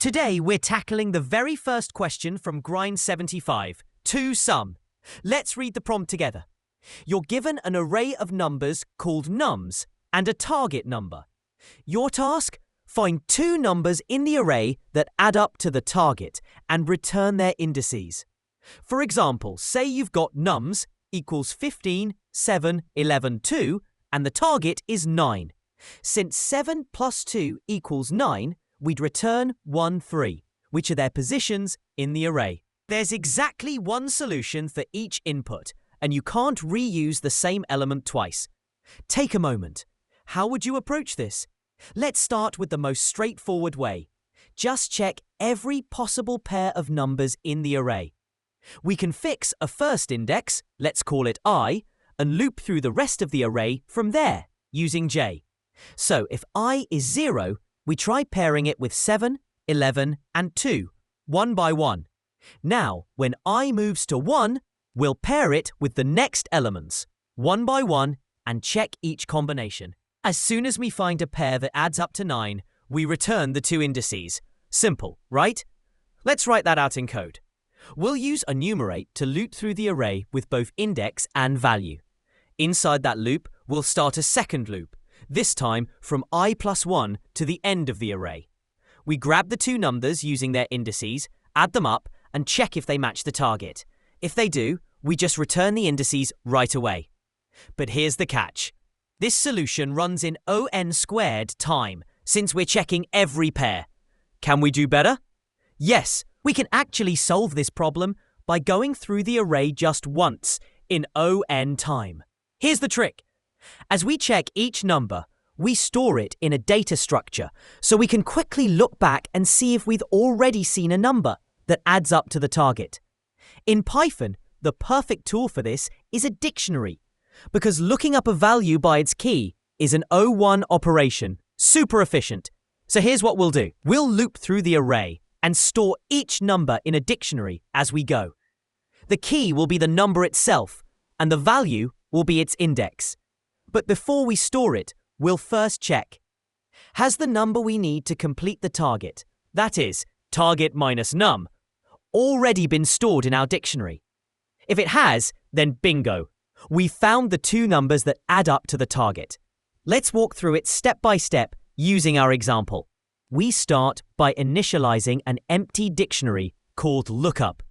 Today we're tackling the very first question from Grind75, to sum. Let's read the prompt together. You're given an array of numbers called nums and a target number. Your task? Find two numbers in the array that add up to the target and return their indices. For example, say you've got nums equals 15, 7, 11, 2, and the target is 9. Since 7 plus 2 equals 9, we'd return 1, 3, which are their positions in the array. There's exactly one solution for each input, and you can't reuse the same element twice. Take a moment. How would you approach this? Let's start with the most straightforward way. Just check every possible pair of numbers in the array. We can fix a first index, let's call it I, and loop through the rest of the array from there, using j. So if I is 0, we try pairing it with 7, 11, and 2, one by one. Now, when I moves to 1, we'll pair it with the next elements, one by one, and check each combination. As soon as we find a pair that adds up to 9, we return the two indices. Simple, right? Let's write that out in code. We'll use enumerate to loop through the array with both index and value. Inside that loop, we'll start a second loop, this time from I plus 1 to the end of the array. We grab the two numbers using their indices, add them up, and check if they match the target. If they do, we just return the indices right away. But here's the catch. This solution runs in O(n) squared time, since we're checking every pair. Can we do better? Yes, we can actually solve this problem by going through the array just once in O(n) time. Here's the trick. As we check each number, we store it in a data structure so we can quickly look back and see if we've already seen a number that adds up to the target. In Python, the perfect tool for this is a dictionary, because looking up a value by its key is an O(1) operation, super efficient. So here's what we'll do. We'll loop through the array and store each number in a dictionary as we go. The key will be the number itself, and the value will be its index. But before we store it, we'll first check. Has the number we need to complete the target, that is, target minus num, already been stored in our dictionary? If it has, then bingo. We found the two numbers that add up to the target. Let's walk through it step by step using our example. We start by initializing an empty dictionary called lookup.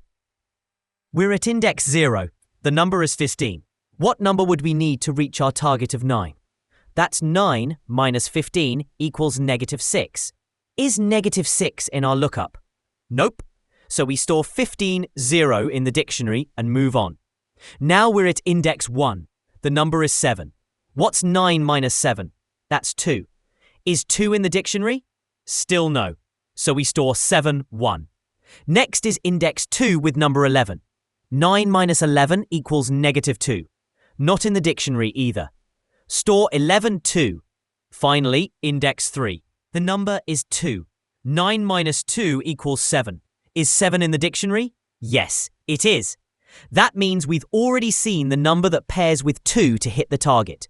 We're at index 0. The number is 15. What number would we need to reach our target of 9? That's 9 minus 15 equals -6. Is -6 in our lookup? Nope. So we store 15, 0 in the dictionary and move on. Now we're at index 1. The number is 7. What's 9 minus 7? That's 2. Is 2 in the dictionary? Still no. So we store 7, 1. Next is index 2 with number 11. 9 minus 11 equals -2. Not in the dictionary either. Store 11, 2. Finally, index 3. The number is 2. 9 minus 2 equals 7. Is 7 in the dictionary? Yes, it is. That means we've already seen the number that pairs with 2 to hit the target.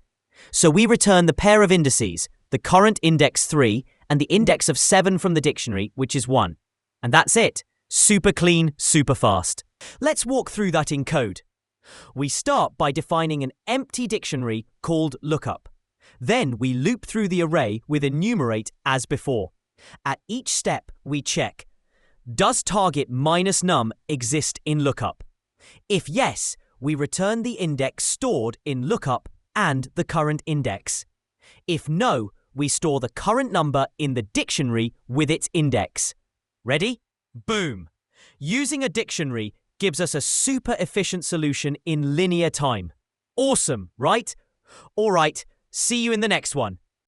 So we return the pair of indices, the current index 3 and the index of 7 from the dictionary, which is 1. And that's it. Super clean, super fast. Let's walk through that in code. We start by defining an empty dictionary called lookup. Then we loop through the array with enumerate as before. At each step, we check. Does target minus num exist in lookup? If yes, we return the index stored in lookup and the current index. If no, we store the current number in the dictionary with its index. Ready? Boom! Using a dictionary gives us a super efficient solution in linear time. Awesome, right? All right, see you in the next one.